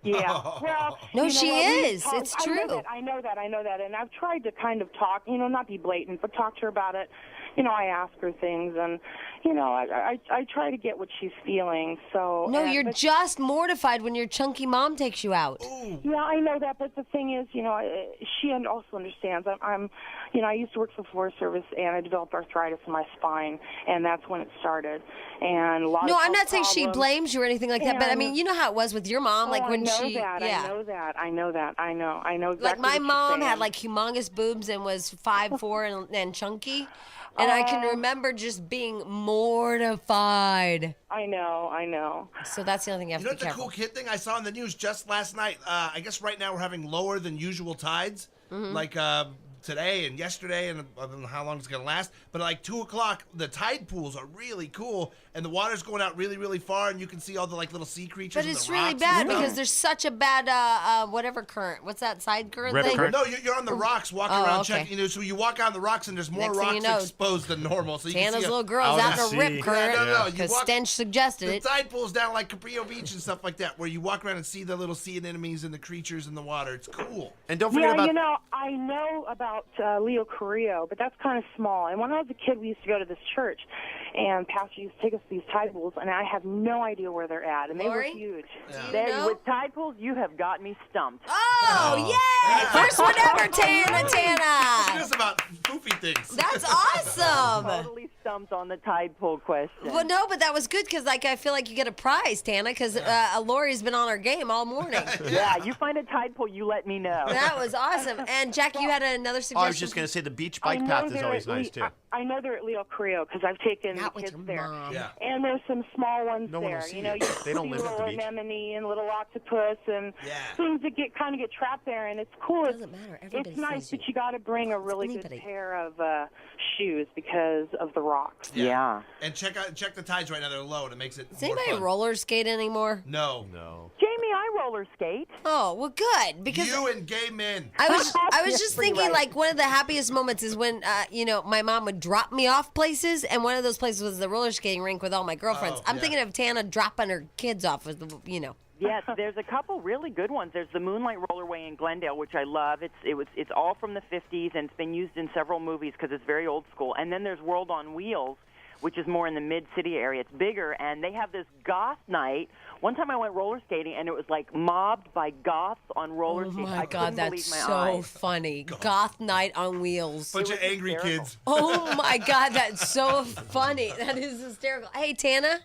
Yeah. Well, no, she is. It's true. I know that. And I've tried to kind of talk, not be blatant, but talk to her about it. I ask her things, and, I try to get what she's feeling. So no, you're just mortified when your chunky mom takes you out. Yeah, I know that, but the thing is, she also understands. I'm I used to work for the Forest Service, and I developed arthritis in my spine, and that's when it started. And a lot of I'm not saying she problems. blames you or anything like that, but you know how it was with your mom, I know when that, she, yeah. I know exactly. Like my what mom you're had saying. humongous boobs and was 5'4" and chunky. And I can remember just being mortified. I know. So that's the only thing you have to be What's careful. the cool kid thing I saw in the news just last night? I guess right now we're having lower than usual tides. today and yesterday, and I don't know how long it's gonna last. But at like 2 o'clock, the tide pools are really cool, and the water's going out really, really far, and you can see all the like little sea creatures. But and it's the really rocks bad and stuff. because there's such a bad whatever current. What's that side current Rip thing? current? No, you're on the rocks walking Oh, around okay. checking. So you walk out on the rocks, and there's more Next thing rocks you know, exposed than normal. So you can Tana's see little girl's out out to in a rip sea. current no. You because walk- Stench suggested The it. tide pools down like Caprio Beach and stuff like that, where you walk around and see the little sea anemones and the creatures in the water. It's cool. And don't forget Yeah, about you know, I know about Leo Carrillo, but that's kind of small. And when I was a kid, we used to go to this church, and Pastor used to take us to these tide pools, and I have no idea where they're at, and they Lori? were huge. You know? With tide pools, you have got me stumped. Oh, yay! First one ever, Tana. It's just about poofy things. That's awesome. Totally stumped on the tide pool question. Well, no, but that was good because, like, I feel like you get a prize, Tana, because Lori's been on her game all morning. Yeah, you find a tide pool, you let me know. That was awesome. And Jack, you had another suggestion. I was just going to say the beach I bike know path is they're always at nice, too. I know they're at Leo Carrillo because I've taken Not the with kids your there. mom. Yeah. And there's some small ones No one will there. see You know, it. you They don't see live at little the beach. anemone and little octopus and Yeah. things that kind of get trapped there, and it's cool. It doesn't matter. Everybody It's nice, sees you. but you got to bring a really good anybody. pair of shoes because of the rocks. Yeah. And check the tides right now. They're low, and it makes it Does more anybody fun. roller skate anymore? No. Jamie, I roller skate. Oh, well, good. Because You and gay men. I was just Pretty thinking, right. like, one of the happiest moments is when, my mom would drop me off places, and one of those places was the roller skating rink with all my girlfriends. Oh, I'm yeah. thinking of Tana dropping her kids off with the. Yes, there's a couple really good ones. There's the Moonlight Rollerway in Glendale, which I love. It's all from the 50s, and it's been used in several movies because it's very old school. And then there's World on Wheels, which is more in the mid-city area. It's bigger, and they have this goth night. One time I went roller skating, and it was like mobbed by goths on roller Oh skates. my I God, couldn't that's believe my so eyes. funny. Goth night on wheels. Bunch of was angry hysterical. kids. Oh my God, that's so funny. That is hysterical. Hey, Tana,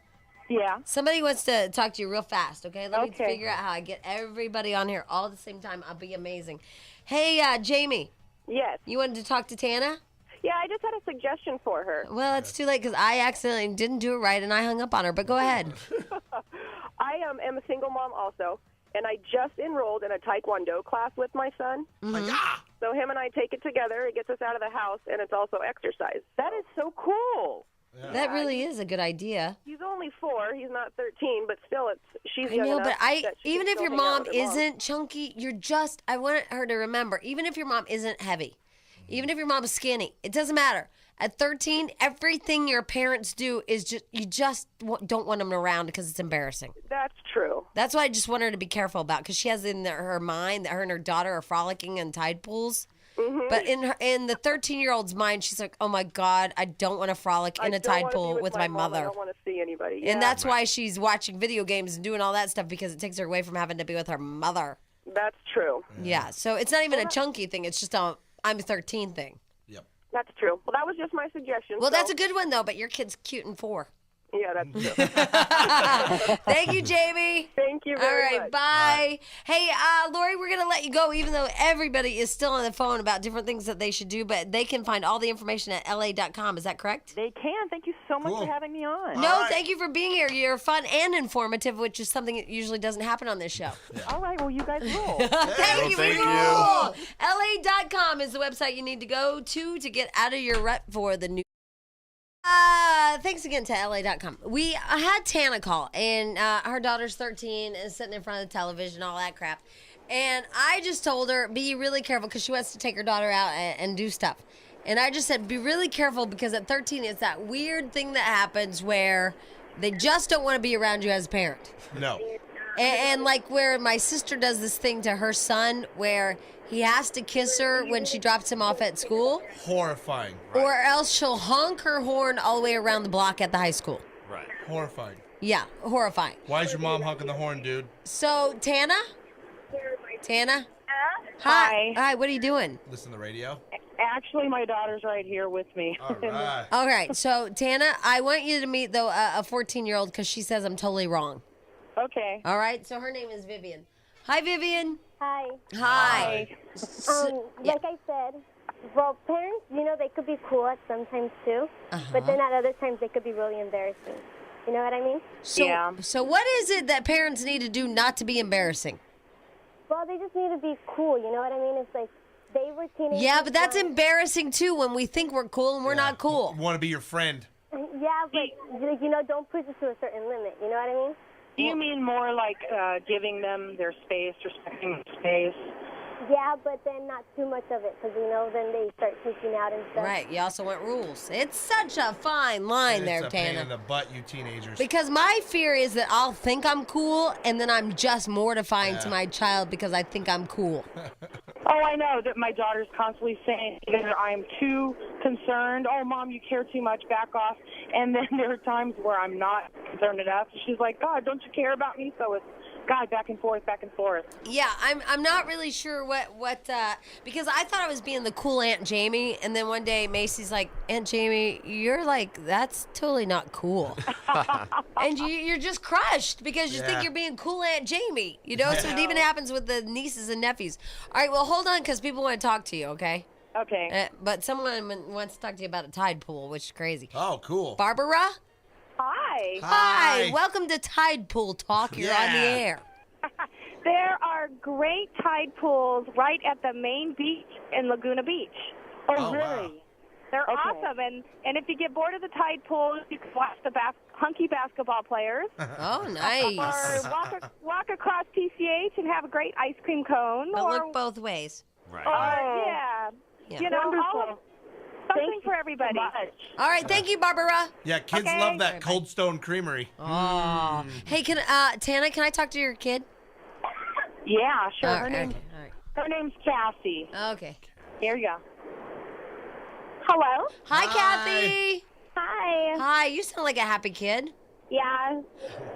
Yeah. somebody wants to talk to you real fast, okay? Let me Okay. figure out how I get everybody on here all at the same time. I'll be amazing. Hey, Jamie, Yes. you wanted to talk to Tana? Yeah, I just had a suggestion for her. Well, it's too late because I accidentally didn't do it right and I hung up on her, but go ahead. I am a single mom also, and I just enrolled in a Taekwondo class with my son. Mm-hmm. So him and I take it together. It gets us out of the house, and it's also exercise. That is so cool. That really is a good idea. He's only 4. He's not 13, but still, she's I young know, enough but that she even can if still your hang out mom with her isn't chunky, I want her to remember, even if your mom isn't heavy, even if your mom's skinny, it doesn't matter. At 13, everything your parents do is you just don't want them around because it's embarrassing. That's true. That's why I just want her to be careful about, because she has in her mind that her and her daughter are frolicking in tide pools. Mm-hmm. But in the 13-year-old's mind, she's like, oh my God, I don't want to frolic in I a don't tide wanna be pool with my mom. I mother. don't want to see anybody. And that's why she's watching video games and doing all that stuff, because it takes her away from having to be with her mother. That's true. Yeah, so it's not even a chunky thing. It's just a I'm 13 thing. Yep. That's true. Well, that was just my suggestion. Well, so- that's a good one, though, but your kid's cute and 4. Yeah, that's true. Thank you, Jamie. Thank you All very right, much. bye. Hey, Lori, we're going to let you go, even though everybody is still on the phone about different things that they should do, but they can find all the information at la.com. Is that correct? They can. Thank you so much Cool. for having me on. No, All right. thank you for being here. You're fun and informative, which is something that usually doesn't happen on this show. All right, well, you guys rule. Thank you. thank we you. rule. LA.com is the website you need to go to get out of your rut for the new. Thanks again to LA.com. We had Tana call, and her daughter's 13 and sitting in front of the television, all that crap. And I just told her, be really careful, because she wants to take her daughter out and do stuff. And I just said, be really careful, because at 13, it's that weird thing that happens where they just don't want to be around you as a parent. No. And like where my sister does this thing to her son where he has to kiss her when she drops him off at school, Horrifying. Right. or else she'll honk her horn all the way around the block at the high school. Right. Horrifying. Yeah, horrifying. Why is your mom honking the horn, dude? So, Tana? Tana? Hi. Hi, what are you doing? Listen to the radio. Actually, my daughter's right here with me. All right. All right, so Tana, I want you to meet, though, a 14-year-old, because she says I'm totally wrong. Okay. All right, so her name is Vivian. Hi, Vivian. Hi. Hi. Like I said, well, parents, they could be cool at sometimes too, but then at other times they could be really embarrassing. You know what I mean? So, Yeah. So what is it that parents need to do not to be embarrassing? Well, they just need to be cool. You know what I mean? It's like they were teenagers. Yeah, but that's when- embarrassing too when we think we're cool and we're not cool. Want to be your friend. Yeah, but, don't push it to a certain limit. You know what I mean? Do you mean more like giving them their space, respecting their space? Yeah, but then not too much of it because, then they start freaking out and stuff. Right, you also want rules. It's such a fine line And there, it's a pain Tana. in the butt, you teenagers. Because my fear is that I'll think I'm cool and then I'm just mortifying to my child because I think I'm cool. Oh, I know that my daughter's constantly saying either I'm too concerned, oh, Mom, you care too much, back off. And then there are times where I'm not concerned enough. She's like, God, don't you care about me? So it's, God, back and forth, back and forth. Yeah, I'm not really sure what because I thought I was being the cool Aunt Jamie, and then one day Macy's like, Aunt Jamie, you're like, that's totally not cool. And you're just crushed because you think you're being cool Aunt Jamie, So it even happens with the nieces and nephews. All right, well, hold on because people want to talk to you, okay? Okay. But someone wants to talk to you about a Tide Pool, which is crazy. Oh, cool. Barbara? Hi. Hi. Welcome to Tide Pool Talk. You're on the air. There are great tide pools right at the main beach in Laguna Beach. Oh, really? Wow. They're awesome. And if you get bored of the tide pools, you can watch the hunky basketball players. Oh, nice. Or walk across PCH and have a great ice cream cone. But or, look both ways. Right. Yeah. Something for everybody. All right, thank you, Barbara. Yeah, kids love that Cold Stone Creamery. Oh. Hey, Tana, can I talk to your kid? Yeah, sure. All Her right. name's Cassie. Okay. Here you go. Hello. Hi, Kathy. Hi. Hi, you sound like a happy kid. Yeah.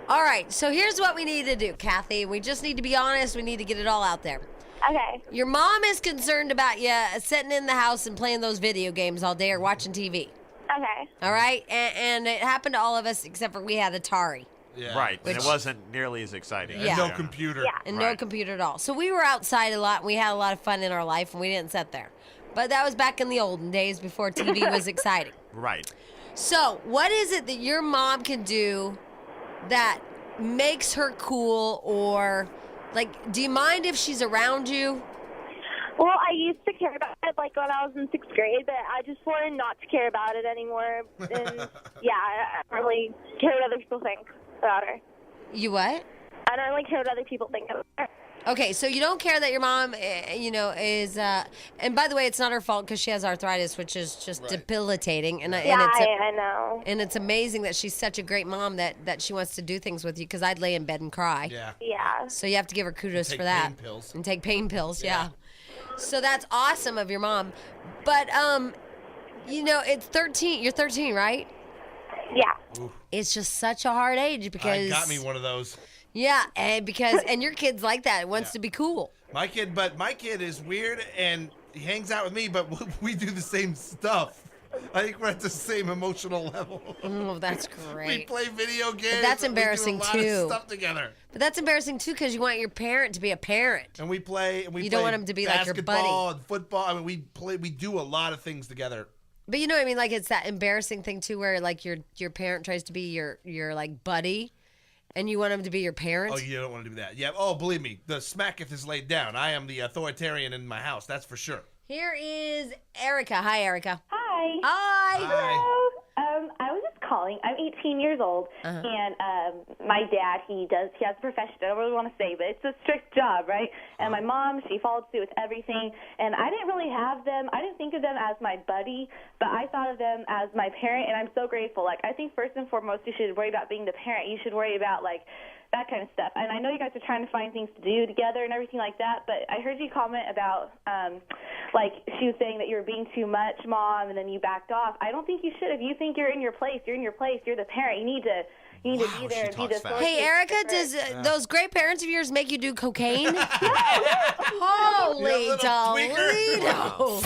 All right, so here's what we need to do, Kathy. We just need to be honest. We need to get it all out there. Okay. Your mom is concerned about you sitting in the house and playing those video games all day or watching TV. Okay. All right? And it happened to all of us except for we had Atari. Yeah. Right, and it wasn't nearly as exciting. Yeah. No computer. Yeah. And no computer at all. So we were outside a lot, and we had a lot of fun in our life, and we didn't sit there. But that was back in the olden days before TV was exciting. Right. So what is it that your mom can do that makes her cool, or, like, do you mind if she's around you? Well, I used to care about it, like, when I was in 6th grade, but I just learned not to care about it anymore. And, yeah, I don't really care what other people think about her. You what? I don't really care what other people think about her. Okay, so you don't care that your mom, is, and by the way, it's not her fault because she has arthritis, which is just debilitating. And I know. And it's amazing that she's such a great mom that she wants to do things with you, because I'd lay in bed and cry. Yeah. Yeah. So you have to give her kudos Take for that. pain pills. And take pain pills, yeah. So that's awesome of your mom. But, it's 13. You're 13, right? Yeah. Ooh, It's just such a hard age because... got me one of those. Yeah, and your kid's like that. It wants to be cool. My kid is weird, and he hangs out with me, but we do the same stuff. I think we're at the same emotional level. Oh, that's We great. play video games. that's and embarrassing, we do a lot too. of stuff together. But that's embarrassing, too, because you want your parent to be a parent. And we play. You don't want him to be like your buddy. Basketball and football. I mean, we do a lot of things together. But you know what I mean? Like, it's that embarrassing thing, too, where, like, your parent tries to be your like, buddy, and you want him to be your parent. Oh, you don't want to do that. Yeah. Oh, believe me, the smacketh is laid down. I am the authoritarian in my house. That's for sure. Here is Erica. Hi, Erica. Hi. Hi. Hello. I was just calling. I'm 18 years old, and my dad, he has a profession. I don't really want to say, but it's a strict job, right? And my mom, she followed suit with everything, and I didn't really have them. I didn't think of them as my buddy, but I thought of them as my parent, and I'm so grateful. Like, I think first and foremost, you should worry about being the parent. You should worry about, like, that kind of stuff. And I know you guys are trying to find things to do together and everything like that, but I heard you comment about, like, she was saying that you were being too much, Mom, and then you backed off. I don't think you should. If you think you're in your place, you're in your place. You're the parent. You need to be there and be the source. Hey, Erica, does those great parents of yours make you do cocaine? Holy Toledo.